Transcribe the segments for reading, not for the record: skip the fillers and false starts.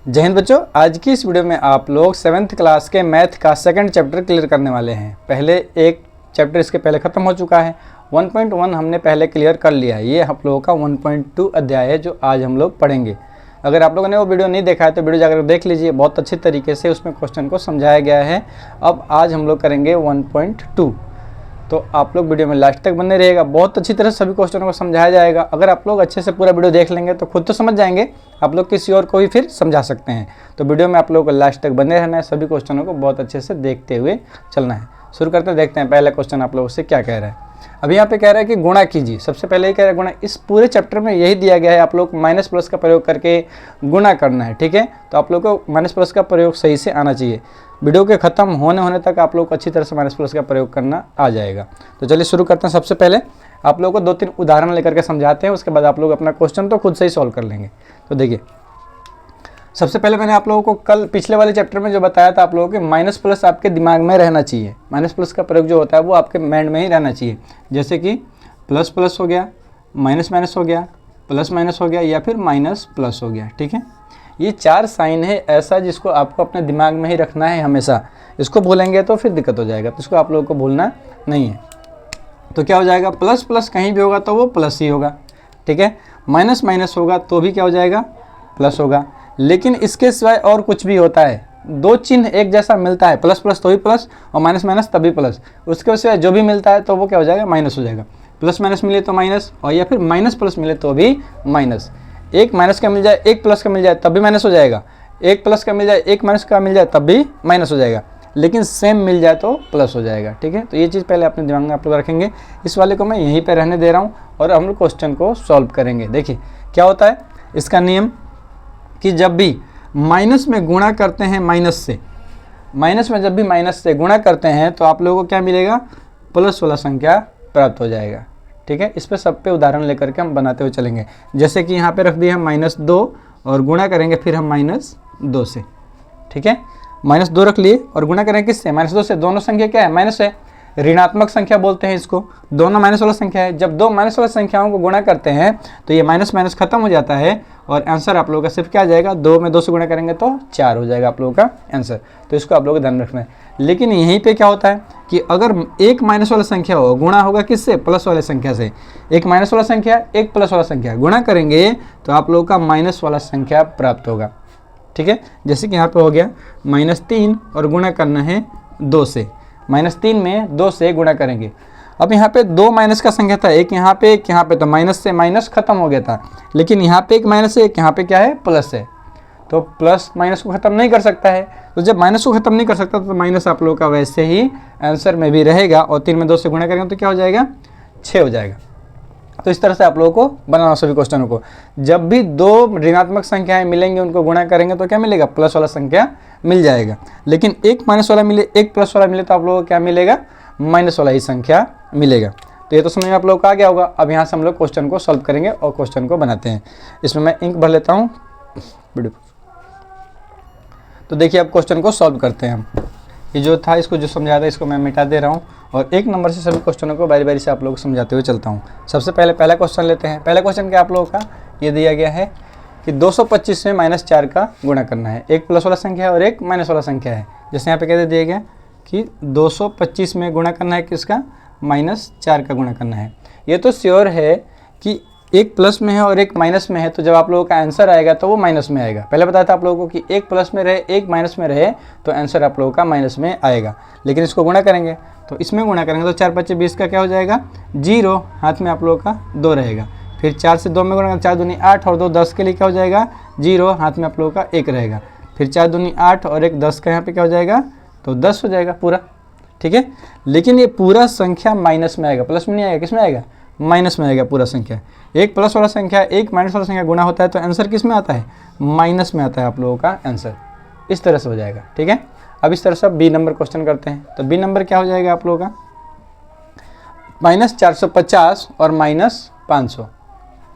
जय हिंद बच्चों, आज की इस वीडियो में आप लोग 7th क्लास के मैथ का सेकंड चैप्टर क्लियर करने वाले हैं। पहले एक चैप्टर इसके पहले ख़त्म हो चुका है। 1.1 हमने पहले क्लियर कर लिया है। ये आप लोगों का 1.2 अध्याय है जो आज हम लोग पढ़ेंगे। अगर आप लोगों ने वो वीडियो नहीं देखा है तो वीडियो जाकर देख लीजिए, बहुत अच्छी तरीके से उसमें क्वेश्चन को समझाया गया है। अब आज हम लोग करेंगे 1.2, तो आप लोग वीडियो में लास्ट तक बने रहिएगा। बहुत अच्छी तरह से सभी क्वेश्चनों को समझाया जाएगा। अगर आप लोग अच्छे से पूरा वीडियो देख लेंगे तो खुद तो समझ जाएंगे, आप लोग किसी और को भी फिर समझा सकते हैं। तो वीडियो में आप लोगों को लास्ट तक बने रहना है, सभी क्वेश्चनों को बहुत अच्छे से देखते हुए चलना है। शुरू करते हैं, देखते हैं पहला क्वेश्चन आप लोगों से क्या कह रहा है। अभी यहाँ पे कह रहा है कि गुणा कीजिए। सबसे पहले ही कह रहा है गुणा। इस पूरे चैप्टर में यही दिया गया है, आप लोग माइनस प्लस का प्रयोग करके गुणा करना है, ठीक है। तो आप लोग को माइनस प्लस का प्रयोग सही से आना चाहिए। वीडियो के ख़त्म होने तक आप लोग को अच्छी तरह से माइनस प्लस का प्रयोग करना आ जाएगा। तो चलिए शुरू करते हैं। सबसे पहले आप लोगों को 2-3 उदाहरण लेकर के समझाते हैं, उसके बाद आप लोग अपना क्वेश्चन तो खुद से ही सॉल्व कर लेंगे। तो देखिए, सबसे पहले मैंने आप लोगों को कल पिछले वाले चैप्टर में जो बताया था आप लोगों के माइनस प्लस आपके दिमाग में रहना चाहिए। माइनस प्लस का प्रयोग जो होता है वो आपके माइंड में ही रहना चाहिए। जैसे कि प्लस प्लस हो गया, माइनस माइनस हो गया, प्लस माइनस हो गया, या फिर माइनस प्लस हो गया, ठीक है। ये 4 साइन है ऐसा जिसको आपको अपने दिमाग में ही रखना है हमेशा। इसको भूलेंगे तो फिर दिक्कत हो जाएगा, तो इसको आप लोगों को भूलना नहीं है। तो क्या हो जाएगा, प्लस प्लस कहीं भी होगा तो वो प्लस ही होगा, ठीक है। माइनस माइनस होगा तो भी क्या हो जाएगा, प्लस होगा। लेकिन इसके सिवाय और कुछ भी होता है, 2 चिन्ह एक जैसा मिलता है, प्लस प्लस तो भी प्लस और माइनस माइनस तभी प्लस, उसके सिवाय जो भी मिलता है तो वो क्या हो जाएगा, माइनस हो जाएगा। प्लस माइनस मिले तो माइनस, और या फिर माइनस प्लस मिले तो भी माइनस। एक माइनस का मिल जाए, एक प्लस का मिल जाए तब भी माइनस हो जाएगा। एक प्लस का मिल जाए, एक माइनस का मिल जाए तब भी माइनस हो जाएगा। लेकिन सेम मिल जाए तो प्लस हो जाएगा, ठीक है। तो ये चीज़ पहले अपने दिमाग में आप लोग रखेंगे। इस वाले को मैं यहीं पे रहने दे रहा हूँ और हम लोग क्वेश्चन को सॉल्व करेंगे। देखिए क्या होता है इसका नियम, कि जब भी माइनस में गुणा करते हैं माइनस से, माइनस में जब भी माइनस से गुणा करते हैं तो आप लोगों को क्या मिलेगा, प्लस वाला संख्या प्राप्त हो जाएगा, ठीक है। इस पर सब पे उदाहरण लेकर के हम बनाते हुए चलेंगे। जैसे कि यहाँ पे रख दिए हम -2 और गुणा करेंगे फिर हम -2 से, ठीक है। -2 रख लिए और गुणा करेंगे किससे, -2 से। दोनों संख्या क्या है, माइनस है, ऋणात्मक संख्या बोलते हैं इसको। दोनों माइनस वाला संख्या है। जब 2 माइनस वाला संख्याओं को गुणा करते हैं तो ये माइनस माइनस खत्म हो जाता है और आंसर आप लोगों का सिर्फ क्या आ जाएगा, 2 में 2 से गुणा करेंगे तो 4 हो जाएगा आप लोगों का आंसर। तो इसको आप लोगों को ध्यान रखना है। लेकिन यहीं पे क्या होता है कि अगर एक माइनस वाला संख्या हो, गुणा होगा किससे, प्लस वाले संख्या से। एक माइनस वाला संख्या, एक प्लस वाला संख्या, गुणा करेंगे तो आप लोगों का माइनस वाला संख्या प्राप्त होगा, ठीक है। जैसे कि यहाँ पे हो गया -3 और गुणा करना है 2 से। -3 में 2 से गुणा करेंगे। अब यहाँ पे 2 माइनस का संख्या था, एक यहाँ पे एक यहाँ पे, तो माइनस से माइनस खत्म हो गया था। लेकिन यहाँ पे एक माइनस है, एक यहाँ पे क्या है, प्लस है। तो प्लस माइनस को ख़त्म नहीं कर सकता है। तो जब माइनस को ख़त्म नहीं कर सकता तो माइनस आप लोगों का वैसे ही आंसर में भी रहेगा। और 3 में 2 से गुणा करेंगे तो क्या हो जाएगा, 6 हो जाएगा। तो इस तरह से आप लोगों को बनाना सभी क्वेश्चनों को। जब भी 2 ऋणात्मक संख्याएं मिलेंगी उनको गुणा करेंगे तो क्या मिलेगा, प्लस वाला संख्या मिल जाएगा। लेकिन एक माइनस वाला मिले, एक प्लस वाला मिले तो आप लोगों को क्या मिलेगा, माइनस वाला ही संख्या मिलेगा। तो ये तो समझ में आप लोगों को आ गया होगा। अब यहाँ से हम लोग क्वेश्चन को सॉल्व करेंगे और क्वेश्चन को बनाते हैं। इसमें मैं इंक भर लेता हूँ। तो देखिए अब क्वेश्चन को सॉल्व करते हैं हम। ये जो था इसको जो समझाया था इसको मैं मिटा दे रहा हूँ और 1 नंबर से सभी क्वेश्चनों को बारी बारी से आप लोगों को समझाते हुए चलता हूँ। सबसे पहले पहला क्वेश्चन लेते हैं। पहला क्वेश्चन क्या आप लोगों का ये दिया गया है कि 225 में -4 का गुणा करना है। एक प्लस वाला संख्या है और एक माइनस वाला संख्या है। जैसे यहाँ पे कहते दिया गया कि 225 में गुणा करना है किसका, -4 का गुणा करना है। ये तो श्योर है कि एक प्लस में है और एक माइनस में है, तो जब आप लोगों का आंसर आएगा तो वो माइनस में आएगा। पहले बताया था आप लोगों को कि एक प्लस में रहे एक माइनस में रहे तो आंसर आप लोगों का माइनस में आएगा। लेकिन इसको गुणा करेंगे तो इसमें गुणा करेंगे तो 4 5 20 का क्या हो जाएगा, 0। हाथ में आप लोगों का 2 रहेगा। फिर 4 से 2 में गुणा, 4 दूनी 8 और 2 10 के लिए क्या हो जाएगा, 0। हाथ में आप लोगों का 1 रहेगा। फिर 4 दूनी 8 और 1 10 का यहाँ पे क्या हो जाएगा, तो 10 हो जाएगा पूरा, ठीक है। लेकिन ये पूरा संख्या माइनस में आएगा, प्लस में नहीं आएगा। किस में आएगा, माइनस में आएगा पूरा संख्या। एक प्लस वाला संख्या एक माइनस वाला संख्या गुणा होता है तो आंसर किस में आता है, माइनस में आता है आप लोगों का आंसर। इस तरह से हो जाएगा, ठीक है। अब इस तरह से बी नंबर क्वेश्चन करते हैं। तो बी नंबर क्या हो जाएगा आप लोगों का, -450 और -500।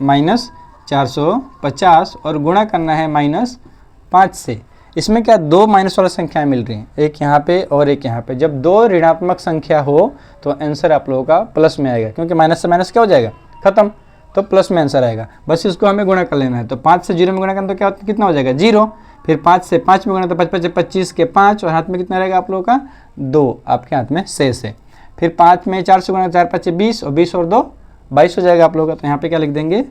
-450 और गुणा करना है -5 से। इसमें क्या 2 माइनस वाला संख्याएं मिल रही हैं, एक यहाँ पे और एक यहाँ पे। जब 2 ऋणात्मक संख्या हो तो आंसर आप लोगों का प्लस में आएगा, क्योंकि माइनस से माइनस क्या हो जाएगा, खत्म। तो प्लस में आंसर आएगा। बस इसको हमें गुणा कर लेना है। तो 5 से 0 में गुणा करना तो क्या कितना हो जाएगा, 0। फिर 5 से 5 में गुणा तो 5 5 25 के 5 और हाथ में कितना रहेगा आप लोगों का 2 आपके हाथ में शेष है। फिर 5 में 4 से गुणा 4 5 20 और 20 और 2 22 हो जाएगा आप लोगों का। तो यहाँ पे क्या लिख देंगे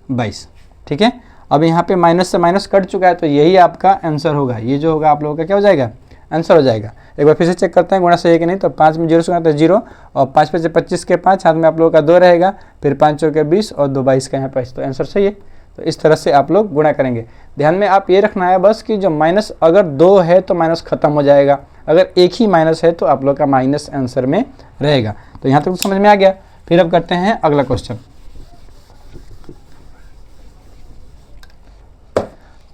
22। ठीक है, अब यहाँ पे माइनस से माइनस कट चुका है तो यही आपका आंसर होगा। ये जो होगा आप लोगों का क्या हो जाएगा आंसर हो जाएगा। एक बार फिर से चेक करते हैं गुणा सही है कि नहीं। तो 5 में 0 से गुणा तो 0 और 5 5 25 के 5 हाथ में आप लोगों का 2 रहेगा। फिर 5 चौके 20 और 2 22 का यहाँ पे तो आंसर सही है। तो इस तरह से आप लोग गुणा करेंगे। ध्यान में आप ये रखना है बस कि जो माइनस अगर 2 है तो माइनस खत्म हो जाएगा, अगर एक ही माइनस है तो आप लोग का माइनस आंसर में रहेगा। तो यहाँ तक तो समझ में आ गया। फिर अब करते हैं अगला क्वेश्चन।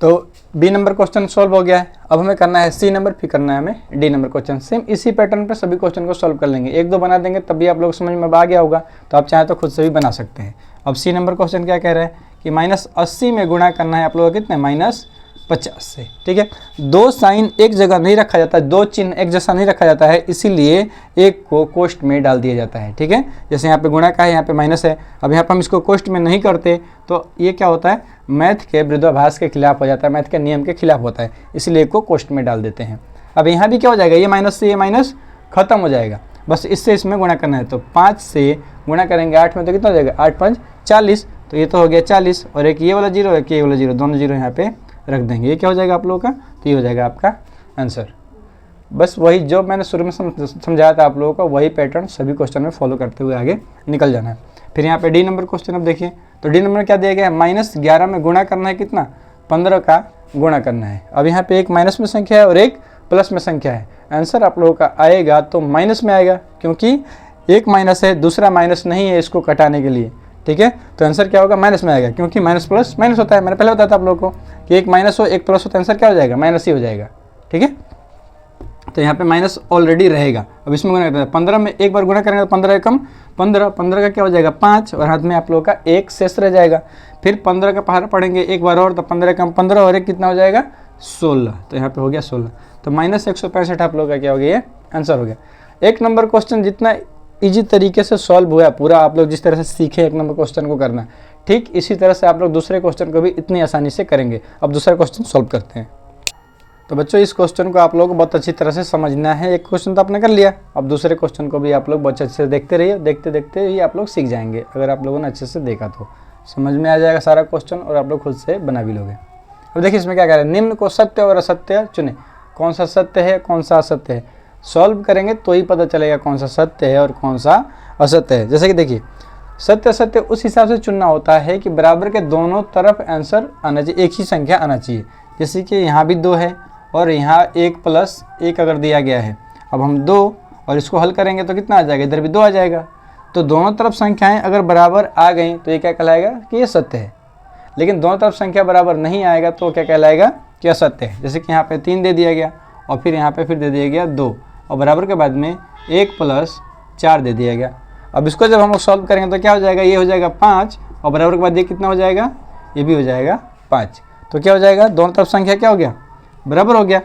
तो बी नंबर क्वेश्चन सॉल्व हो गया है। अब हमें करना है सी नंबर, फिर करना है हमें डी नंबर क्वेश्चन। सेम इसी पैटर्न पर सभी क्वेश्चन को सॉल्व कर लेंगे। एक दो बना देंगे तब भी आप लोग समझ में आ गया होगा। तो आप चाहें तो खुद से भी बना सकते हैं। अब सी नंबर क्वेश्चन क्या कह रहा है कि -80 में गुणा करना है आप लोगों को कितने -50 से। ठीक है, दो साइन एक जगह नहीं रखा जाता, दो चिन्ह एक जैसा नहीं रखा जाता है, इसीलिए एक को कोष्ठ में डाल दिया जाता है। ठीक है, जैसे यहाँ पे गुणा का है, यहाँ पे माइनस है। अब यहाँ पर हम इसको कोष्ठ में नहीं करते तो ये क्या होता है मैथ के विरोधाभास के खिलाफ हो जाता है, मैथ के नियम के खिलाफ होता है, इसलिए को कोष्ठ में डाल देते हैं। अब यहाँ भी क्या हो जाएगा, ये माइनस से ये माइनस खत्म हो जाएगा, बस इससे इसमें गुणा करना है। तो 5 से गुणा करेंगे 8 में तो कितना हो जाएगा 8 5 40, तो ये तो हो गया 40 और एक ये वाला जीरो एक ये वाला जीरो, दोनों जीरो यहाँ पे रख देंगे। ये क्या हो जाएगा आप लोगों का, तो ये हो जाएगा आपका आंसर। बस वही जो मैंने शुरू में समझाया था आप लोगों को, वही पैटर्न सभी क्वेश्चन में फॉलो करते हुए आगे निकल जाना है। फिर यहाँ पे डी नंबर क्वेश्चन अब देखिए, तो डी नंबर में क्या दिया गया है -11 में गुणा करना है कितना 15 का गुणा करना है। अब यहाँ पे एक माइनस में संख्या है और एक प्लस में संख्या है। आंसर आप लोगों का आएगा तो माइनस में आएगा, क्योंकि एक माइनस है दूसरा माइनस नहीं है इसको घटाने के लिए। ठीक है, तो आंसर क्या होगा माइनस में आएगा, क्योंकि माइनस प्लस माइनस होता है। मैंने पहले बताया था आप लोगों को कि एक माइनस हो एक प्लस हो तो आंसर क्या हो जाएगा माइनस ही हो जाएगा। ठीक है, तो यहाँ पे माइनस ऑलरेडी रहेगा। अब इसमें गुणा करते हैं 15 में एक बार गुणा करेंगे तो 15 कम 15 15 का क्या हो जाएगा 5 और हाथ में आप लोगों का एक शेष रह जाएगा। फिर 15 का पहाड़ पढ़ेंगे एक बार और तो 15 कम 15 और एक कितना हो जाएगा 16, तो यहाँ पे हो गया 16। तो -165 आप लोगों का क्या हो गया ये आंसर हो गया। एक नंबर क्वेश्चन जितना इजी तरीके से सॉल्व हुआ पूरा, आप लोग जिस तरह से सीखे एक नंबर क्वेश्चन को करना, ठीक इसी तरह से आप लोग दूसरे क्वेश्चन को भी इतनी आसानी से करेंगे। अब दूसरा क्वेश्चन सॉल्व करते हैं। तो बच्चों इस क्वेश्चन को आप लोगों को बहुत अच्छी तरह से समझना है। एक क्वेश्चन तो आपने कर लिया, अब दूसरे क्वेश्चन को भी आप लोग बहुत अच्छे से देखते रहिए, देखते देखते ही आप लोग सीख जाएंगे। अगर आप लोगों ने अच्छे से देखा तो समझ में आ जाएगा सारा क्वेश्चन और आप लोग खुद से बना भी लोगे। अब देखिए इसमें क्या कह रहे हैं, निम्न को सत्य और असत्य चुने, कौन सा सत्य है कौन सा असत्य है। सॉल्व करेंगे तो ही पता चलेगा कौन सा सत्य है और कौन सा असत्य है। जैसे कि देखिए सत्य असत्य उस हिसाब से चुनना होता है कि बराबर के दोनों तरफ आंसर आना चाहिए, एक ही संख्या आना चाहिए। जैसे कि यहाँ भी 2 है और यहाँ 1 + 1 अगर दिया गया है, अब हम 2 और इसको हल करेंगे तो कितना आ जाएगा, इधर भी 2 आ जाएगा। तो दोनों तरफ संख्याएं अगर बराबर आ गई तो ये क्या कहलाएगा कि ये सत्य है। लेकिन दोनों तरफ संख्या बराबर नहीं आएगा तो क्या कहलाएगा कि असत्य है। जैसे कि यहाँ पे 3 दे दिया गया और फिर यहाँ पे फिर दे दिया गया 2 और बराबर के बाद में 1 + 4 दे दिया गया। अब इसको जब हम लोग सॉल्व करेंगे तो क्या हो जाएगा, ये हो जाएगा 5 और बराबर के बाद ये कितना हो जाएगा, ये भी हो जाएगा 5। तो क्या हो जाएगा, दोनों तरफ संख्या क्या हो गया, बराबर हो गया।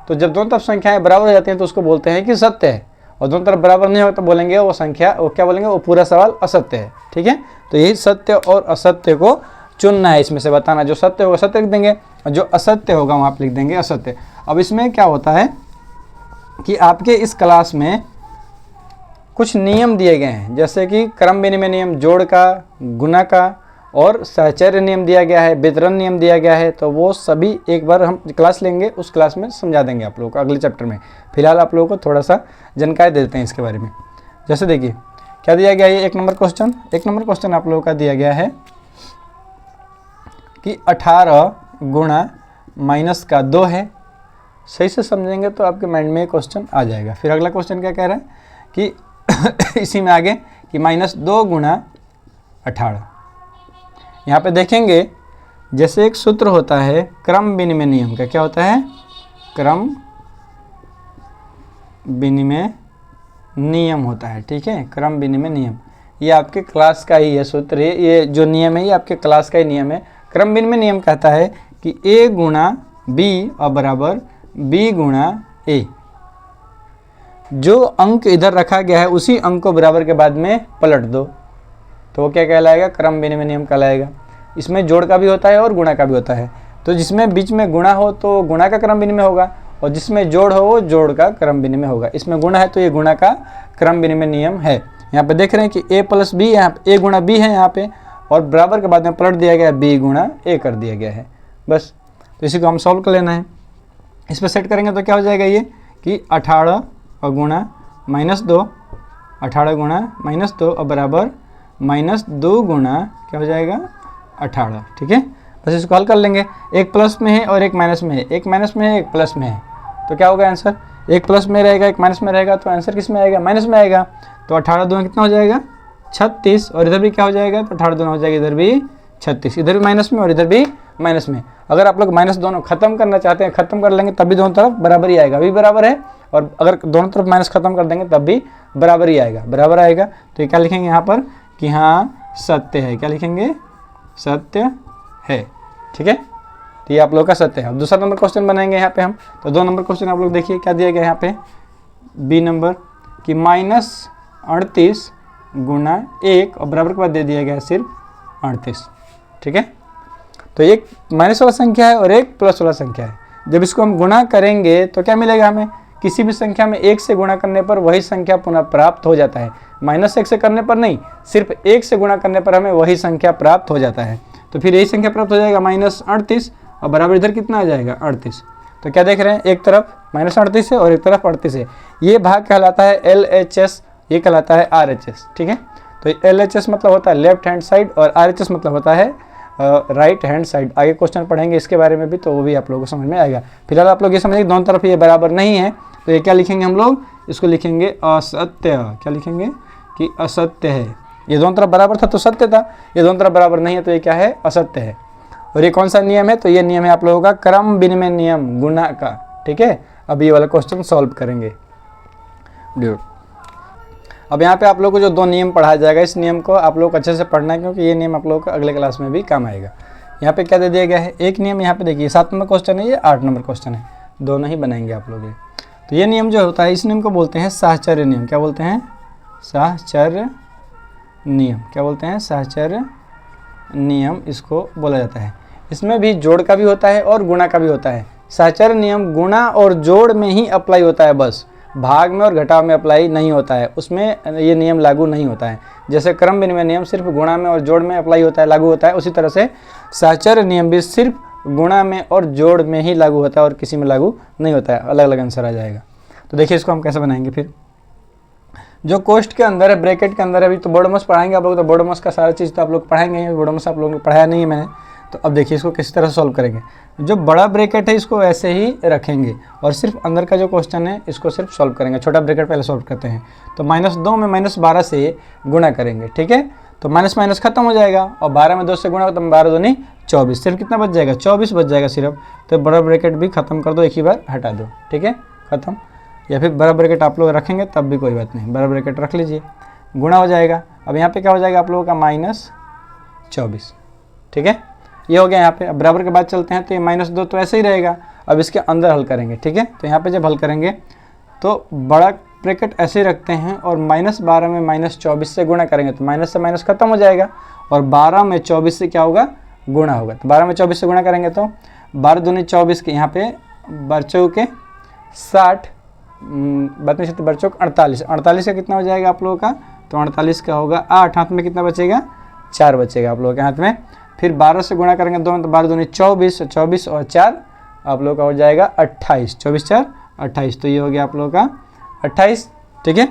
तो जब दोनों तरफ संख्याएं बराबर हो जाती हैं तो उसको बोलते हैं कि सत्य है, और दोनों तरफ बराबर नहीं हो तो बोलेंगे वो संख्या, वो क्या बोलेंगे, वो पूरा सवाल असत्य है। ठीक है, तो यही सत्य और असत्य को चुनना है, इसमें से बताना। जो सत्य होगा सत्य लिख देंगे और जो असत्य होगा वहाँ पर लिख देंगे असत्य। अब इसमें क्या होता है कि आपके इस क्लास में कुछ नियम दिए गए हैं, जैसे कि क्रम विनिमय नियम, जोड़ का, गुणा का और सहचर्य नियम दिया गया है, वितरण नियम दिया गया है। तो वो सभी एक बार हम क्लास लेंगे, उस क्लास में समझा देंगे आप लोगों को अगले चैप्टर में। फिलहाल आप लोगों को थोड़ा सा जानकारी दे देते हैं इसके बारे में। जैसे देखिए क्या दिया गया है, एक नंबर क्वेश्चन आप लोगों का दिया गया है कि 18 गुणा माइनस का 2 है। सही से समझेंगे तो आपके माइंड में क्वेश्चन आ जाएगा। फिर अगला क्वेश्चन क्या कह रहा है कि इसी में आगे कि -2 गुणा 18। यहाँ पे देखेंगे जैसे एक सूत्र होता है क्रम विनिमय नियम का, क्या होता है, क्रम विनिमय नियम होता है। ठीक है, क्रम विनिमय नियम ये आपके क्लास का ही है सूत्र, ये जो नियम है ये आपके क्लास का ही नियम है। क्रम विनिमय नियम कहता है कि A गुणा B और बराबर B गुणा A। जो अंक इधर रखा गया है उसी अंक को बराबर के बाद में पलट दो तो वो क्या कहलाएगा, क्रम विनिमय नियम कहलाएगा। इसमें जोड़ का भी होता है और गुणा का भी होता है। तो जिसमें बीच में गुणा हो तो गुणा का क्रम विनिमय होगा, और जिसमें जोड़ हो वो जोड़ का क्रम विनिमय होगा। इसमें गुणा है तो ये गुणा का क्रम विनिमय नियम है। यहाँ पे देख रहे हैं कि a प्लस बी, यहाँ पे a गुणा b है यहाँ पे, और बराबर के बाद में पलट दिया गया b गुणा a कर दिया गया है बस। तो इसी को हम सॉल्व कर लेना है। इस पर सेट करेंगे तो क्या हो जाएगा ये कि 18 और गुणा -2, 18 गुणा -2 और बराबर -2 गुणा क्या हो जाएगा 18। ठीक है, बस इसको हल कर लेंगे। एक प्लस में है और एक माइनस में है, एक माइनस में है एक प्लस में है, तो क्या होगा आंसर, एक प्लस में रहेगा एक माइनस में रहेगा, तो आंसर किस में आएगा, माइनस में आएगा। तो 18 दूना कितना हो जाएगा 36, और इधर भी क्या हो जाएगा, तो 18 दूना हो जाएगा इधर भी 36, इधर भी माइनस में और इधर भी माइनस में। अगर आप लोग माइनस दोनों खत्म करना चाहते हैं, खत्म कर लेंगे तब भी दोनों तरफ बराबर ही आएगा, अभी बराबर है, और अगर दोनों तरफ माइनस खत्म कर देंगे तब भी बराबर ही आएगा, बराबर आएगा। तो ये क्या लिखेंगे यहाँ पर कि हाँ सत्य है, क्या लिखेंगे, सत्य है। ठीक है, तो ये आप लोग का सत्य है। अब दूसरा नंबर क्वेश्चन बनाएंगे यहाँ पे हम। तो 2 नंबर क्वेश्चन आप लोग देखिए क्या दिया गया यहाँ पे, बी नंबर कि -38 गुणा 1 और बराबर के बाद दे दिया गया है सिर्फ 38। ठीक है, तो एक माइनस वाला संख्या है और एक प्लस वाला संख्या है। जब इसको हम गुणा करेंगे तो क्या मिलेगा हमें, किसी भी संख्या में 1 से गुणा करने पर वही संख्या पुनः प्राप्त हो जाता है, -1 से करने पर नहीं, सिर्फ 1 से गुणा करने पर हमें वही संख्या प्राप्त हो जाता है। तो फिर यही संख्या प्राप्त हो जाएगा -38 और बराबर इधर कितना आ जाएगा 38। तो क्या देख रहे हैं, एक तरफ -38 है और एक तरफ 38 है। ये भाग कहलाता है LHS, ये कहलाता है RHS। ठीक है, तो LHS मतलब होता है लेफ्ट हैंड साइड और RHS मतलब होता है राइट हैंड साइड। आगे क्वेश्चन पढ़ेंगे इसके बारे में भी, तो वो भी आप लोगों को समझ में आएगा। फिलहाल आप लोग ये समझिए दोनों तरफ ये बराबर नहीं है, तो ये क्या लिखेंगे हम लोग, इसको लिखेंगे असत्य। क्या लिखेंगे कि असत्य है। ये दोनों तरफ बराबर था तो सत्य था, ये दोनों तरफ बराबर नहीं है तो ये क्या है, असत्य है। और ये कौन सा नियम है, तो ये नियम है आप लोगों का क्रम विनिमय नियम गुणा का। ठीक है, अब ये वाला क्वेश्चन सॉल्व करेंगे। अब यहाँ पे आप लोगों को जो 2 नियम पढ़ाया जाएगा, इस नियम को आप लोग अच्छे से पढ़ना है, क्योंकि ये नियम आप लोगों को अगले क्लास में भी काम आएगा। यहाँ पे क्या दे दिया गया है, एक नियम यहाँ पे देखिए 7 नंबर क्वेश्चन है, ये 8 नंबर क्वेश्चन है, दोनों ही बनाएंगे आप लोग। तो ये नियम जो होता है, इस नियम को बोलते हैं साहचर्य नियम। क्या बोलते हैं, साहचर्य नियम। क्या बोलते हैं, साहचर्य नियम इसको बोला जाता है। इसमें भी जोड़ का भी होता है और गुणा का भी होता है। साहचर्य नियम गुणा और जोड़ में ही अप्लाई होता है, बस भाग में और घटाव में अप्लाई नहीं होता है, उसमें ये नियम लागू नहीं होता है। जैसे क्रम विनिमय नियम सिर्फ गुणा में और जोड़ में अप्लाई होता है, लागू होता है, उसी तरह से साहचर्य नियम भी सिर्फ गुणा में और जोड़ में ही लागू होता है और किसी में लागू नहीं होता है। अलग अलग आंसर आ जाएगा। तो देखिए इसको हम कैसे बनाएंगे। फिर जो कोष्ठ के अंदर है, ब्रैकेट के अंदर है, अभी तो बोडोमस पढ़ाएंगे आप लोग, तो बोडोमस का सारा चीज़ तो आप लोग पढ़ाएंगे, बोडोमस आप लोगों को पढ़ाया नहीं है मैंने। तो अब देखिए इसको किस तरह सॉल्व करेंगे। जो बड़ा ब्रैकेट है इसको ऐसे ही रखेंगे और सिर्फ अंदर का जो क्वेश्चन है इसको सिर्फ सॉल्व करेंगे। छोटा ब्रैकेट पहले सॉल्व करते हैं। तो -2 में -12 से गुणा करेंगे। ठीक है, तो माइनस माइनस खत्म हो जाएगा और 12 में 2 से गुणा तो 12 दूनी 24, सिर्फ कितना बच जाएगा, 24 बच जाएगा सिर्फ। तो बड़ा ब्रैकेट भी खत्म कर दो, एक ही बार हटा दो। ठीक है, खत्म। या फिर बड़ा ब्रैकेट आप लोग रखेंगे तब भी कोई बात नहीं, बड़ा ब्रैकेट रख लीजिए, गुणा हो जाएगा। अब यहाँ पे क्या हो जाएगा आप लोगों का -24। ठीक है, ये हो गया यहाँ पे। अब बराबर के बाद चलते हैं तो ये -2 तो ऐसे ही रहेगा। अब इसके अंदर हल करेंगे। ठीक है, तो यहाँ पे जब हल करेंगे तो बड़ा ब्रैकेट ऐसे ही रखते हैं और -12 में -24 से गुणा करेंगे तो माइनस से माइनस खत्म हो जाएगा और 12 में 24 से क्या होगा, गुणा होगा। तो 12 में 24 से गुणा करेंगे तो 12 दूनी 24 के यहाँ पे बरचौ के 60, 32 बरचौ 48, 48 का कितना हो जाएगा आप लोगों का, तो 48 का होगा 8, हाथ में कितना बचेगा, 4 बचेगा आप लोगों के हाथ में। फिर 12 से गुणा करेंगे 2 में तो 12 दूनी 24, 24 और 4 आप लोगों का हो जाएगा 28, 24 4 28, तो ये हो गया आप लोगों का 28। ठीक है,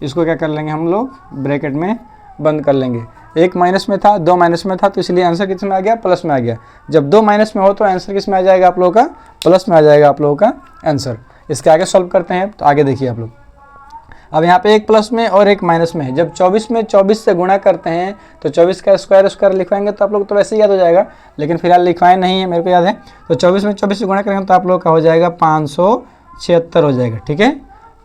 इसको क्या कर लेंगे हम लोग, ब्रैकेट में बंद कर लेंगे। एक माइनस में था, 2 माइनस में था, तो इसलिए आंसर किस में आ गया, प्लस में आ गया। जब 2 माइनस में हो तो आंसर किस में आ जाएगा आप लोगों का, प्लस में आ जाएगा आप लोगों का आंसर। इसके आगे सॉल्व करते हैं, तो आगे देखिए आप लोग। अब यहाँ पे एक प्लस में और एक माइनस में है। जब 24 में 24 से गुणा करते हैं तो 24 का स्क्वायर लिखवाएंगे तो आप लोग तो वैसे ही याद हो जाएगा, लेकिन फिलहाल लिखवाए नहीं है, मेरे को याद है। तो 24 में 24 से गुणा करेंगे तो आप लोग का हो जाएगा 576 हो जाएगा। ठीक है,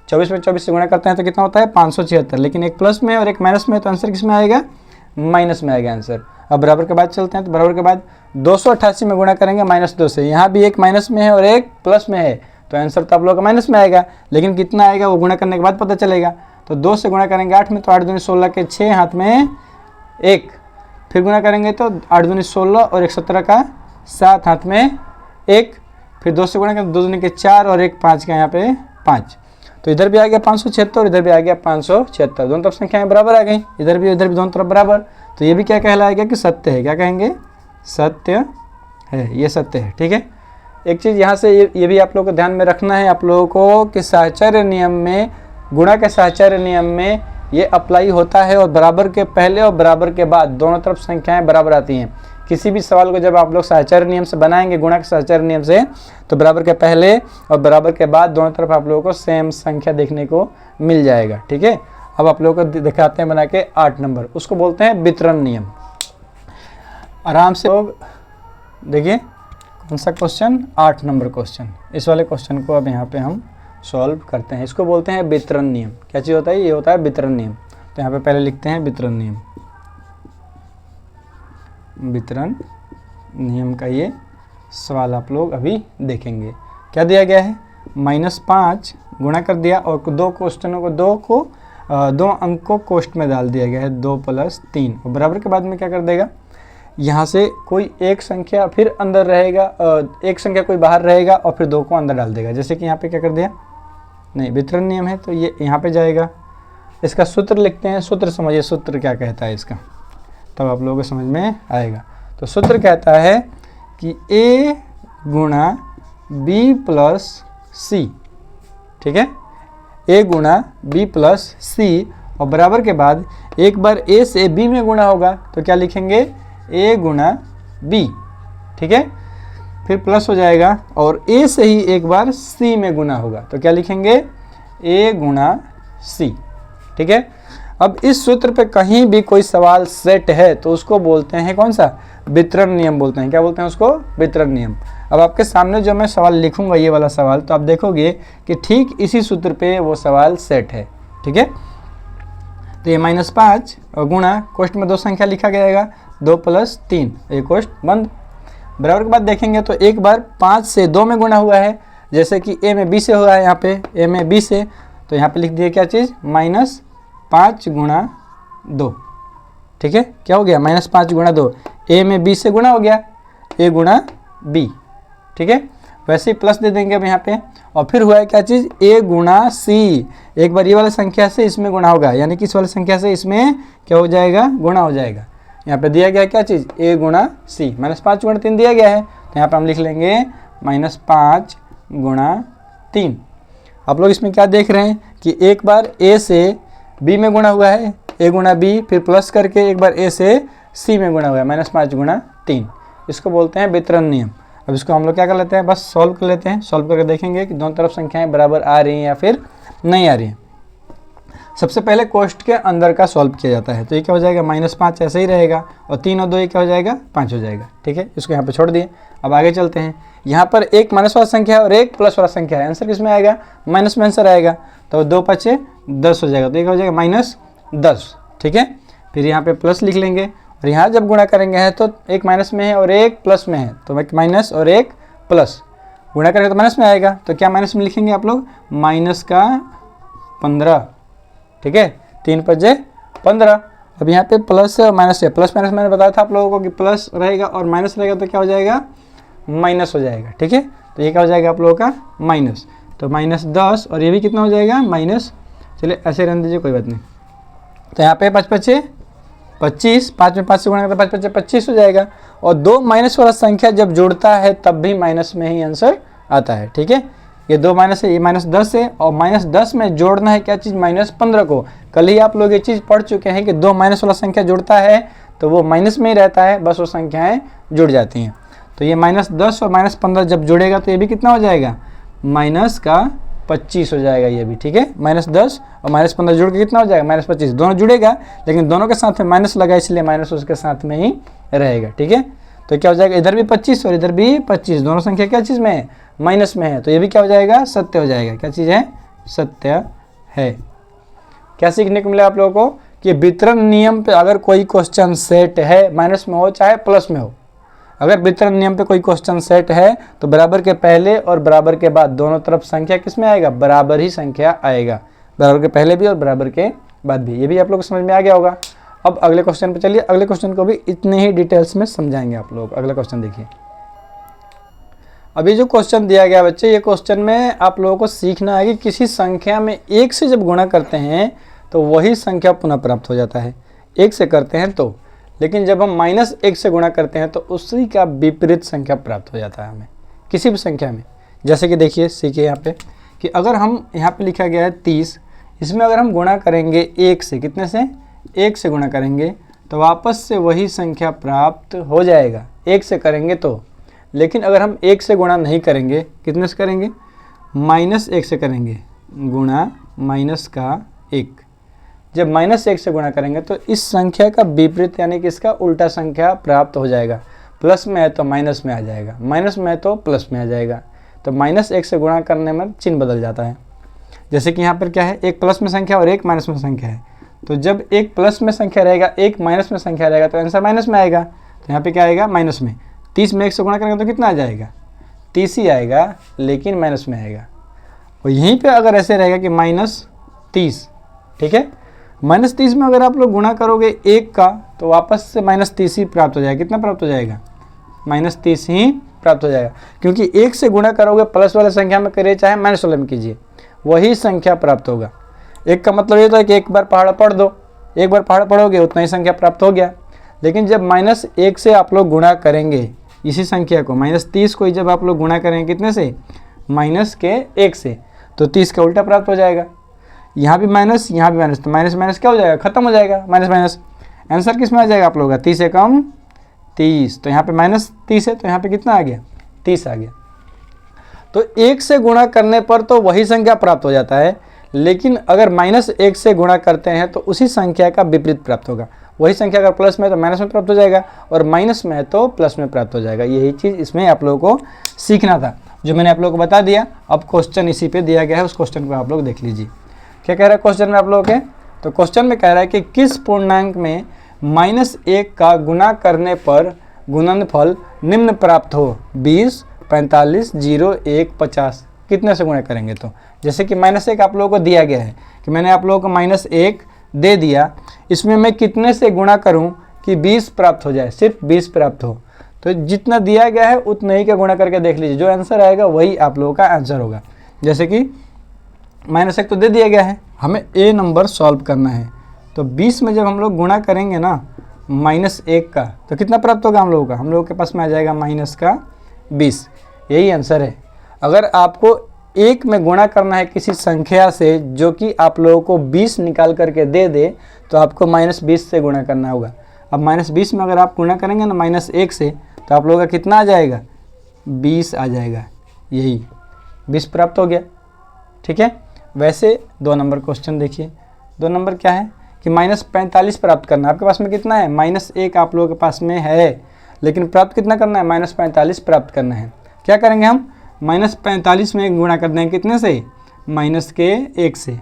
24 में 24 से गुणा करते हैं तो कितना होता है 576, लेकिन एक प्लस में और एक माइनस में, तो आंसर किस में आएगा, माइनस में आएगा आंसर। अब बराबर के बाद चलते हैं, तो बराबर के बाद 288 में गुणा करेंगे -2 से। यहाँ भी एक माइनस में है और एक प्लस में है, तो आंसर तो आप लोगों का माइनस में आएगा, लेकिन कितना आएगा वो गुणा करने के बाद पता चलेगा। तो 2 से गुणा करेंगे 8 में तो 8 दूनी 16 के 6, हाथ में 1, फिर गुणा करेंगे तो 8 दूनी 16 और 1 17 का 7 हाथ में 1, फिर 2 से गुणा करें 2 दूनी के 4 और 1 5 का यहाँ पे 5, तो इधर भी आ गया 576 और इधर भी आ गया 576, दोनों तरफ संख्याएं बराबर आ गई, इधर भी उधर भी दोनों तरफ बराबर, तो ये भी क्या कहलाएगा कि सत्य है। क्या कहेंगे? सत्य है, ये सत्य है। ठीक है, एक चीज़ यहाँ से ये भी आप लोगों को ध्यान में रखना है आप लोगों को कि साहचर्य नियम में, गुणा के साहचर्य नियम में ये अप्लाई होता है और बराबर के पहले और बराबर के बाद दोनों तरफ संख्याएं बराबर आती हैं। किसी भी सवाल को जब आप लोग साहचर्य नियम से बनाएंगे, गुणा के साहचर्य नियम से, तो बराबर के पहले और बराबर के बाद दोनों तरफ आप लोगों को सेम संख्या देखने को मिल जाएगा। ठीक है, अब आप लोगों को दिखाते हैं बना के 8 नंबर, उसको बोलते हैं वितरण नियम। आराम से लोग देखिए कौन सा क्वेश्चन, 8 नंबर क्वेश्चन। इस वाले क्वेश्चन को अब यहाँ पे हम सॉल्व करते हैं। इसको बोलते हैं वितरण नियम। क्या चीज़ होता है? ये होता है वितरण नियम। तो यहाँ पे पहले लिखते हैं वितरण नियम। वितरण नियम का ये सवाल आप लोग अभी देखेंगे। क्या दिया गया है? -5 गुणा कर दिया और दो क्वेश्चनों को दो अंक को कोष्ठ में डाल दिया गया है, 2 + 3, और बराबर के बाद में क्या कर देगा, यहाँ से कोई एक संख्या फिर अंदर रहेगा, एक संख्या कोई बाहर रहेगा और फिर 2 को अंदर डाल देगा। जैसे कि यहाँ पे क्या कर दिया, नहीं वितरण नियम है तो ये यहाँ पे जाएगा। इसका सूत्र लिखते हैं, सूत्र समझिए, सूत्र क्या कहता है इसका, तब आप लोगों को समझ में आएगा। तो सूत्र कहता है कि a गुणा b + c, ठीक है, a गुणा b + c, और बराबर के बाद एक बार a से b में गुणा होगा तो क्या लिखेंगे, a गुणा b, ठीक है, फिर प्लस हो जाएगा, और a से ही एक बार c में गुणा होगा तो क्या लिखेंगे, a गुणा c, ठीक है। अब इस सूत्र पे कहीं भी कोई सवाल सेट है तो उसको बोलते हैं कौन सा, वितरण नियम बोलते हैं। क्या बोलते हैं उसको, वितरण नियम। अब आपके सामने जो मैं सवाल लिखूंगा ये वाला सवाल, तो आप देखोगे कि ठीक इसी सूत्र पे वो सवाल सेट है, ठीक है। तो ये -5 और गुणा, कोष्ठ में 2 संख्या लिखा जाएगा, 2 + 3, ये कोष्ठ बंद। बराबर के बाद देखेंगे तो एक बार 5 से 2 में गुणा हुआ है, जैसे कि a में b से हुआ है, यहाँ पे a में b से, तो यहाँ पे लिख दिए क्या चीज़, -5 गुणा 2, ठीक है। क्या हो गया, -5 गुणा 2, a में b से गुणा हो गया, a गुणा b, ठीक है। वैसे ही प्लस दे देंगे अब यहाँ पे, और फिर हुआ है क्या चीज़, a गुणा c, एक बार ये वाली संख्या से इसमें गुणा होगा, यानी कि इस वाली संख्या से इसमें क्या हो जाएगा, गुणा हो जाएगा। यहाँ पे दिया गया क्या चीज़, a गुणा c, -5 गुणा 3 दिया गया है, तो यहाँ पे हम लिख लेंगे -5 गुणा 3। आप लोग इसमें क्या देख रहे हैं कि एक बार a से b में गुणा हुआ है, a गुणा b, फिर प्लस करके एक बार a से c में गुणा हुआ है, -5 गुणा 3। इसको बोलते हैं वितरण नियम। अब इसको हम लोग क्या कर लेते हैं, बस सॉल्व कर लेते हैं। सॉल्व करके देखेंगे कि दोनों तरफ संख्याएं बराबर आ रही हैं या फिर नहीं आ रही हैं। सबसे पहले कोष्ठ के अंदर का सॉल्व किया जाता है, तो ये क्या हो जाएगा, -5 ऐसे ही रहेगा, और 3 और 2 ये क्या हो जाएगा, 5 हो जाएगा, ठीक है। इसको यहाँ पे छोड़ दिए। अब आगे चलते हैं। यहाँ पर एक माइनस वाला संख्या है और एक प्लस वाला संख्या है, आंसर किस में आएगा, माइनस में आंसर आएगा, तो 2 × 5 = 10 हो जाएगा, तो ये क्या हो जाएगा, -10, ठीक है। फिर यहाँ पे प्लस लिख लेंगे, और यहाँ जब गुणा करेंगे है तो एक माइनस में है और एक प्लस में है, तो एक माइनस और एक प्लस, गुणा करेंगे तो माइनस में आएगा, तो क्या माइनस में लिखेंगे आप लोग, -15, ठीक है, 3 × 5 = 15। अब यहाँ पे प्लस और माइनस है, प्लस माइनस मैंने बताया था आप लोगों को कि प्लस रहेगा और माइनस रहेगा तो क्या हो जाएगा, माइनस हो जाएगा, ठीक है। तो ये क्या हो जाएगा आप लोगों का, माइनस, तो -10, और ये भी कितना हो जाएगा, माइनस, चलिए ऐसे रहने दीजिए, कोई बात नहीं। तो यहाँ पे 5 × 5 = 25, 5 में 5 से गुणा करते 5 × 5 = 25 हो जाएगा, और 2 माइनस वाला संख्या जब जुड़ता है तब भी माइनस में ही आंसर आता है, ठीक है। ये 2 माइनस है, ये -10 है, और -10 में जोड़ना है क्या चीज़, -15 को। कल ही आप लोग ये चीज़ पढ़ चुके हैं कि 2 माइनस वाला संख्या जुड़ता है तो वो माइनस में ही रहता है, बस वो संख्याएँ जुड़ जाती हैं। तो ये -10 और -15 जब जुड़ेगा तो ये भी कितना हो जाएगा, -25 हो जाएगा ये भी, ठीक है। -10 और -15 जुड़ के कितना हो जाएगा, -25, दोनों जुड़ेगा, लेकिन दोनों के साथ में माइनस लगा इसलिए माइनस उसके साथ में ही रहेगा, ठीक है। तो क्या हो जाएगा, इधर भी 25 और इधर भी 25, दोनों संख्या क्या चीज़ में है, माइनस में है, तो ये भी क्या हो जाएगा, सत्य हो जाएगा। क्या चीज़ है, सत्य है। क्या सीखने को मिला आप लोगों को कि वितरण नियम पे अगर कोई क्वेश्चन सेट है, माइनस में हो चाहे प्लस में हो, अगर वितरण नियम पे कोई क्वेश्चन सेट है तो बराबर के पहले और बराबर के बाद दोनों तरफ संख्या किस में आएगा, बराबर ही संख्या आएगा, बराबर के पहले भी और बराबर के बाद भी। ये भी आप लोग को समझ में आ गया होगा। अब अगले क्वेश्चन पे चलिए, अगले क्वेश्चन को भी इतने ही डिटेल्स में समझाएंगे आप लोग। अगला क्वेश्चन देखिए, अभी जो क्वेश्चन दिया गया बच्चे, ये क्वेश्चन में आप लोगों को सीखना है कि किसी संख्या में 1 से जब गुणा करते हैं तो वही संख्या पुनः प्राप्त हो जाता है, 1 से करते हैं तो। लेकिन जब हम -1 से गुणा करते हैं तो उसी का विपरीत संख्या प्राप्त हो जाता है हमें किसी भी संख्या में। जैसे कि देखिए, सीखिए यहाँ पे कि अगर हम यहाँ पे लिखा गया है 30, इसमें अगर हम गुणा करेंगे 1 से, कितने से? 1 से गुणा करेंगे तो वापस से वही संख्या प्राप्त हो जाएगा 1 से करेंगे तो। लेकिन अगर हम 1 से गुणा नहीं करेंगे, कितने से करेंगे? -1 से करेंगे, गुणा माइनस का 1। जब -1 से गुणा करेंगे तो इस संख्या का विपरीत यानी कि इसका उल्टा संख्या प्राप्त हो जाएगा। प्लस में है तो माइनस में आ जाएगा, माइनस में है तो प्लस में आ जाएगा। तो -1 से गुणा करने में चिन्ह बदल जाता है। जैसे कि यहाँ पर क्या है, एक प्लस में संख्या और एक माइनस में संख्या है। तो जब एक प्लस में संख्या रहेगा, एक माइनस में संख्या रहेगा तो आंसर माइनस में आएगा। तो यहाँ पे क्या आएगा? माइनस में। 30 में 1 से गुणा करेंगे तो कितना आ जाएगा? 30 ही आएगा, लेकिन माइनस में आएगा। और यहीं पे अगर ऐसे रहेगा कि -30, ठीक है, -30 में अगर आप लोग गुणा करोगे 1 का तो वापस से -30 ही प्राप्त हो जाएगा। कितना प्राप्त हो जाएगा? -30 ही प्राप्त हो जाएगा, क्योंकि 1 से गुणा करोगे प्लस वाले संख्या में करिए चाहे माइनस वाले में कीजिए, वही संख्या प्राप्त होगा। 1 का मतलब ये तो है कि एक बार पहाड़ा पढ़ दो, एक बार पहाड़ा पढ़ोगे उतना ही संख्या प्राप्त हो गया। लेकिन जब -1 से आप लोग गुणा करेंगे इसी संख्या को, -30 को जब आप लोग गुणा करेंगे कितने से? -1 से, तो 30 का उल्टा प्राप्त हो जाएगा। यहाँ भी माइनस, यहाँ भी माइनस, तो माइनस माइनस क्या हो जाएगा? खत्म हो जाएगा, माइनस माइनस। आंसर किस में आ जाएगा आप लोगों का? 30 से कम 30। तो यहाँ पे -30 है तो यहाँ पे कितना आ गया? 30 आ गया। तो 1 से गुणा करने पर तो वही संख्या प्राप्त हो जाता है, लेकिन अगर -1 से गुणा करते हैं तो उसी संख्या का विपरीत प्राप्त होगा। वही संख्या अगर प्लस में है तो माइनस में प्राप्त हो जाएगा, और माइनस में है तो प्लस में प्राप्त हो जाएगा। यही चीज़ इसमें आप लोगों को सीखना था, जो मैंने आप लोगों को बता दिया। अब क्वेश्चन इसी पे दिया गया है, उस क्वेश्चन को आप लोग देख लीजिए। क्या कह रहा है क्वेश्चन में आप लोगों के? तो क्वेश्चन में कह रहा है कि किस पूर्णांक में -1 का गुणा करने पर गुणनफल निम्न प्राप्त हो? 20, 45, 0, 1, 50। कितने से गुणा करेंगे तो? जैसे कि -1 आप लोगों को दिया गया है कि मैंने आप लोगों को -1 दे दिया, इसमें मैं कितने से गुणा करूं कि 20 प्राप्त हो जाए, सिर्फ 20 प्राप्त हो। तो जितना दिया गया है उतना ही का गुणा करके देख लीजिए, जो आंसर आएगा वही आप लोगों का आंसर होगा। जैसे कि -1 तो दे दिया गया है, हमें ए नंबर सॉल्व करना है। तो 20 में जब हम लोग गुणा करेंगे ना -1 का, तो कितना प्राप्त होगा हम लोगों का? हम लोगों के पास में आ जाएगा -20। यही आंसर है। अगर आपको 1 में गुणा करना है किसी संख्या से जो कि आप लोगों को 20 निकाल करके दे दे, तो आपको -20 से गुणा करना होगा। अब -20 में अगर आप गुणा करेंगे ना -1 से, तो आप लोगों का कितना आ जाएगा? 20 आ जाएगा। यही 20 प्राप्त हो गया, ठीक है। वैसे 2 नंबर क्वेश्चन देखिए। 2 नंबर क्या है कि -45 प्राप्त करना है। आपके पास में कितना है? -1 आप लोगों के पास में है, लेकिन प्राप्त कितना करना है? -45 प्राप्त करना है। क्या करेंगे हम? -45 में गुणा कर देंगे कितने से? -1 से।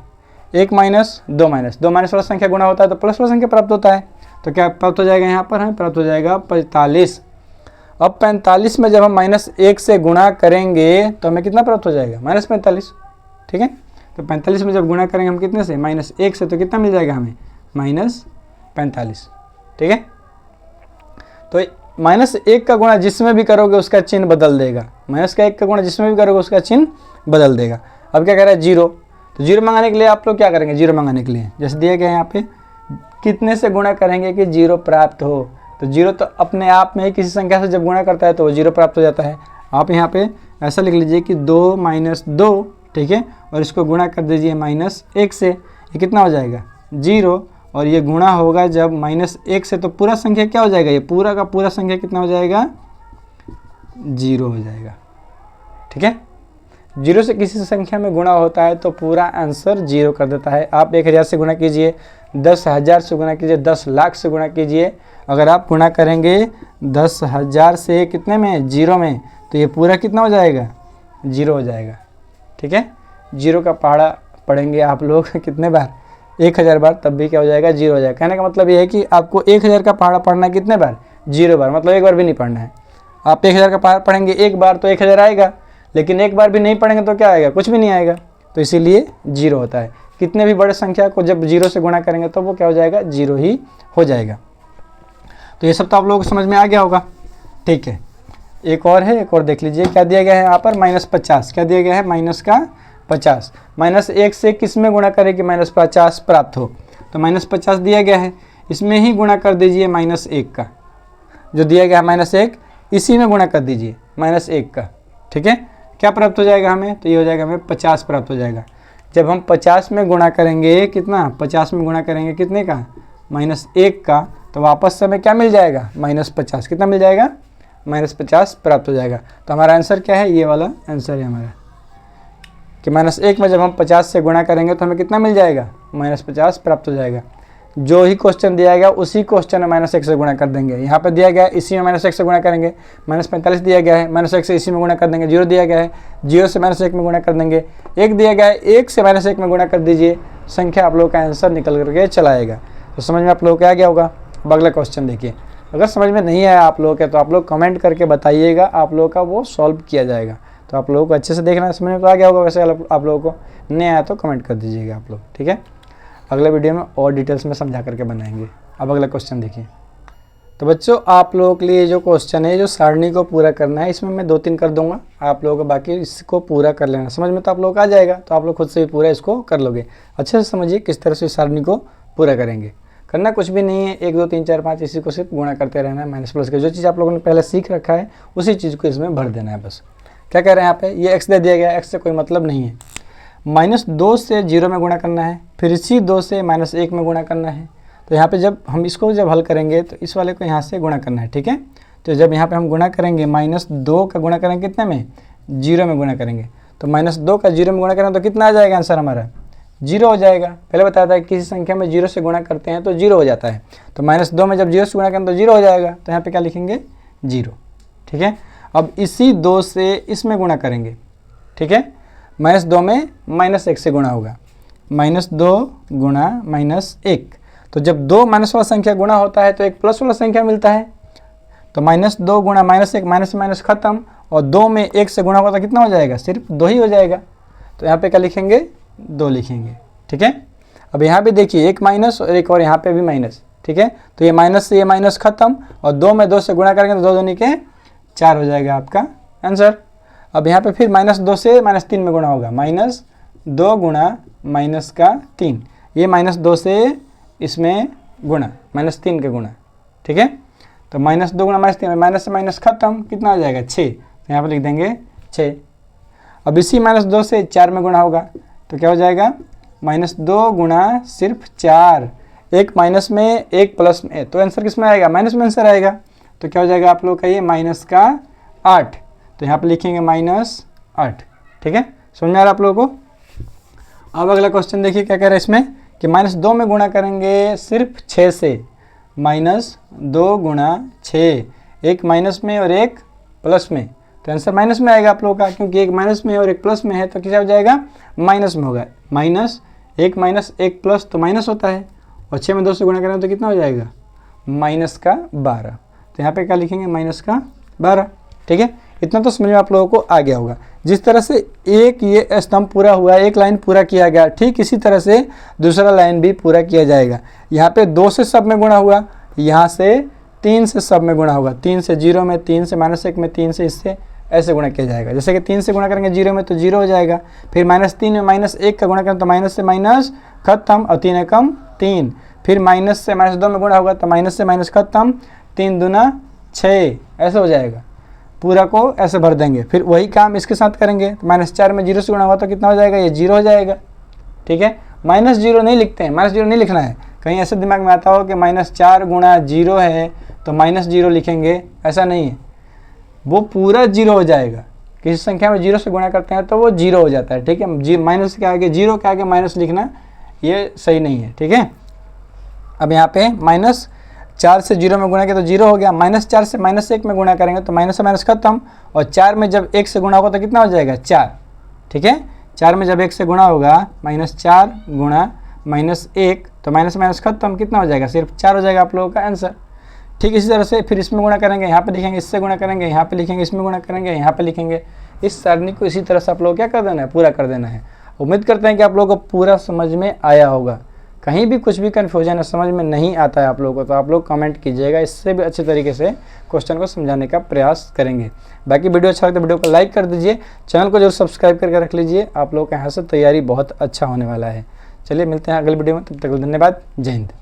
1 माइनस 2 माइनस, 2 माइनस वाला संख्या गुणा होता है तो प्लस वाला संख्या प्राप्त होता है। तो क्या प्राप्त हो जाएगा? यहाँ पर हमें प्राप्त हो जाएगा 45। अब 45 में जब हम -1 से गुणा करेंगे तो हमें कितना प्राप्त हो जाएगा? -45, ठीक है। तो 45 में जब गुणा करेंगे हम कितने से? -1 से, तो कितना मिल जाएगा हमें? -45, ठीक है। तो -1 का गुणा जिसमें भी करोगे उसका चिन्ह बदल देगा। -1 का गुणा जिसमें भी करोगे उसका चिन्ह बदल देगा। अब क्या कह रहा है? 0। तो 0 मंगाने के लिए आप लोग क्या करेंगे? 0 मंगाने के लिए जैसे दिया गया है यहाँ पे, कितने से गुणा करेंगे कि 0 प्राप्त हो? तो 0 तो अपने आप में ही किसी संख्या से जब गुणा करता है तो वो 0 प्राप्त हो जाता है। आप यहाँ पे ऐसा लिख लीजिए कि 2 माइनस 2, ठीक है, और इसको गुणा कर दीजिए -1 से। ये कितना हो जाएगा? 0। और ये गुणा होगा जब -1 से, तो पूरा संख्या क्या हो जाएगा? ये पूरा का पूरा संख्या कितना हो जाएगा? 0 हो जाएगा, ठीक है। 0 से किसी संख्या में गुणा होता है तो पूरा आंसर 0 कर देता है। आप 1000 से गुणा कीजिए, 10,000 से गुणा कीजिए, 10 लाख से गुणा कीजिए। अगर आप गुणा करेंगे 10,000 से कितने में? 0 में, तो ये पूरा कितना हो जाएगा? 0 हो जाएगा, ठीक है। 0 का पहाड़ा पढ़ेंगे आप लोग कितने बार? 1000 बार, तब भी क्या हो जाएगा? 0 हो जाएगा। कहने का मतलब ये है कि आपको 1000 का पहाड़ा पढ़ना है कितने बार? 0 बार, मतलब 1 बार भी नहीं पढ़ना है। आप 1000 का पहाड़ा पढ़ेंगे 1 बार तो 1000 आएगा, लेकिन 1 बार भी नहीं पढ़ेंगे तो क्या आएगा? कुछ भी नहीं आएगा। तो इसीलिए 0 होता है। कितने भी बड़े संख्या को जब 0 से गुणा करेंगे तो वो क्या हो जाएगा? 0 ही हो जाएगा। तो ये सब तो आप लोगों को समझ में आ गया होगा, ठीक है। एक और है, एक और देख लीजिए क्या दिया गया है यहाँ पर -50। क्या दिया गया है? -50। -1 से किस में गुणा करें कि -50 प्राप्त हो? तो -50 दिया गया है, इसमें ही गुणा कर दीजिए -1 का, जो दिया गया है -1 इसी में गुणा कर दीजिए -1 का। ठीक है, क्या प्राप्त हो जाएगा हमें? तो ये हो जाएगा हमें 50 प्राप्त हो जाएगा। जब हम 50 में गुणा करेंगे कितना? 50 में गुणा करेंगे कितने का? -1 का, तो वापस से हमें क्या मिल जाएगा? -50। कितना मिल जाएगा? -50 प्राप्त हो जाएगा। तो हमारा आंसर क्या है? ये वाला आंसर है हमारा कि -1 में जब हम 50 से गुणा करेंगे तो हमें कितना मिल जाएगा? -50 प्राप्त हो जाएगा। जो ही क्वेश्चन दिया गया उसी क्वेश्चन में -1 से गुणा कर देंगे। यहाँ पे दिया गया है इसी में -1 से गुणा करेंगे, -45 दिया गया है, -1 से इसी में गुणा कर देंगे। 0 दिया गया है, 0 से -1 में गुणा कर देंगे। 1 दिया गया है, 1 से -1 में गुणा कर दीजिए, संख्या आप लोग का आंसर निकल करके चला आएगा। तो समझ में आप लोगों को आ गया होगा। अब अगला क्वेश्चन देखिए, अगर समझ में नहीं आया आप लोगों के तो आप लोग कमेंट करके बताइएगा, आप लोगों का वो सॉल्व किया जाएगा। तो आप लोगों को अच्छे से देखना, समझ में तो आ गया होगा। वैसे आप लोगों को नहीं आया तो कमेंट कर दीजिएगा आप लोग, ठीक है। अगले वीडियो में और डिटेल्स में समझा करके बनाएंगे। अब अगला क्वेश्चन देखिए। तो बच्चों आप लोगों के लिए जो क्वेश्चन है, जो सारणी को पूरा करना है, इसमें मैं 2-3 कर दूंगा, आप लोगों को बाकी इसको पूरा कर लेना। समझ में तो आप लोगों को आ जाएगा, तो आप लोग खुद से भी पूरा इसको कर लोगे। अच्छे से समझिए किस तरह से सारणी को पूरा करेंगे। करना कुछ भी नहीं है, 1 2 3 4 5 इसी को सिर्फ गुणा करते रहना है, माइनस प्लस के। जो चीज़ आप लोगों ने पहले सीख रखा है उसी चीज़ को इसमें भर देना है बस। क्या कह रहे हैं यहाँ पे? ये x दे दिया गया है, x से कोई मतलब नहीं है। -2 से 0 में गुणा करना है, फिर इसी 2 से -1 में गुणा करना है। तो यहाँ पे जब हम इसको जब हल करेंगे तो इस वाले को यहाँ से गुणा करना है, ठीक है। तो जब यहाँ पे हम गुणा करेंगे, -2 का गुणा करेंगे कितने में? 0 में गुणा करेंगे। तो -2 का 0 में गुणा करेंगे तो कितना आ जाएगा आंसर हमारा? 0 हो जाएगा। पहले बताया था किसी संख्या में 0 से गुणा करते हैं तो 0 हो जाता है। तो -2 में जब 0 से गुणा करें तो 0 हो जाएगा। तो यहाँ पे क्या लिखेंगे? 0, ठीक है। अब इसी 2 से इसमें गुणा करेंगे, ठीक है। -2 में -1 से गुणा होगा, -2 गुणा -1। तो जब 2 माइनस वाला संख्या गुणा होता है तो एक प्लस वाला संख्या मिलता है। तो -2 गुणा -1, माइनस से माइनस खत्म, और 2 में 1 से गुणा होगा तो कितना हो जाएगा? सिर्फ 2 ही हो जाएगा। तो यहाँ पे क्या लिखेंगे? 2 लिखेंगे, ठीक है। अब यहाँ पे देखिए एक माइनस और एक और यहाँ पे भी माइनस, ठीक है। तो ये माइनस से ये माइनस खत्म, और 2 में 2 से गुणा करेंगे तो 2 दूनी के 4 हो जाएगा आपका आंसर। अब यहाँ पे फिर -2 से -3 में गुणा होगा, -2 गुणा -3, ये -2 से इसमें गुणा, -3 के गुणा, ठीक है। तो -2 गुणा -3, माइनस से माइनस खत्म, कितना आ जाएगा? 6। तो यहाँ पे लिख देंगे 6। अब इसी -2 से 4 में गुणा होगा तो क्या हो जाएगा? -2 गुणा सिर्फ 4, एक माइनस में एक प्लस में, तो आंसर किस में आएगा? माइनस में आंसर आएगा। तो क्या हो जाएगा आप लोग का? ये -8। तो यहाँ पे लिखेंगे -8, ठीक है। समझ में आ रहा आप लोगों को? अब अगला क्वेश्चन देखिए क्या कह रहा है इसमें कि -2 में गुणा करेंगे सिर्फ 6 से, -2 गुणा 6, एक माइनस में और एक प्लस में, तो आंसर माइनस में आएगा आप लोगों का, क्योंकि एक माइनस में और एक प्लस में है तो क्या हो जाएगा? माइनस में होगा। एक माइनस एक प्लस तो माइनस होता है, और 6 में 2 से गुणा करें तो कितना हो जाएगा? -12। तो यहाँ पे क्या लिखेंगे? -12, ठीक है। इतना तो समझ में आप लोगों को आ गया होगा। जिस तरह से एक ये स्तंभ पूरा हुआ, एक लाइन पूरा किया गया, ठीक इसी तरह से दूसरा लाइन भी पूरा किया जाएगा। यहाँ पे 2 से सब में गुणा हुआ, यहाँ से 3 से सब में गुणा होगा, 3 से 0 में, 3 से -1 में, 3 से इससे, ऐसे गुणा किया जाएगा। जैसे कि 3 से गुणा करेंगे 0 में तो 0 हो जाएगा, फिर -3 में -1 का गुणा करें तो माइनस से माइनस खत्म, और 3 एकम 3, फिर -2 से -2 में गुणा होगा तो माइनस से माइनस खत्म, 3 दूना 6, ऐसे हो जाएगा। पूरा को ऐसे भर देंगे। फिर वही काम इसके साथ करेंगे तो -4 में 0 से गुणा हुआ तो कितना हो जाएगा? ये 0 हो जाएगा, ठीक है। -0 नहीं लिखते हैं, -0 नहीं लिखना है। कहीं ऐसे दिमाग में आता हो कि -4 गुणा 0 है तो -0 लिखेंगे, ऐसा नहीं है। वो पूरा 0 हो जाएगा। किसी संख्या में 0 से गुणा करते हैं तो वो 0 हो जाता है, ठीक है। माइनस के आगे, 0 के आगे माइनस लिखना ये सही नहीं है, ठीक है। अब यहाँ पे -4 से 0 में गुणा किया तो 0 हो गया, -4 से -1 में गुणा करेंगे तो माइनस से माइनस खत्म, और 4 में जब 1 से गुणा होगा तो कितना हो जाएगा? 4, ठीक है। 4 में जब 1 से गुणा होगा, -4 गुणा -1, तो माइनस से माइनस खत्म, कितना हो जाएगा? सिर्फ 4 हो जाएगा आप लोगों का आंसर। ठीक इसी तरह से फिर इसमें गुणा करेंगे, यहाँ पे लिखेंगे, इससे गुणा करेंगे, यहाँ पे लिखेंगे, इसमें गुणा करेंगे, यहाँ पे लिखेंगे। इस सारणी को इसी तरह से आप लोग क्या कर देना है? पूरा कर देना है। उम्मीद करते हैं कि आप लोगों को पूरा समझ में आया होगा। कहीं भी कुछ भी कन्फ्यूजन है, समझ में नहीं आता है आप लोगों को, तो आप लोग कमेंट कीजिएगा, इससे भी अच्छे तरीके से क्वेश्चन को समझाने का प्रयास करेंगे। बाकी वीडियो अच्छा लगता है वीडियो को लाइक कर दीजिए, चैनल को जरूर सब्सक्राइब करके रख लीजिए, आप लोगों के यहाँ से तैयारी बहुत अच्छा होने वाला है। चलिए मिलते हैं अगले वीडियो में, तब तक धन्यवाद, जय हिंद।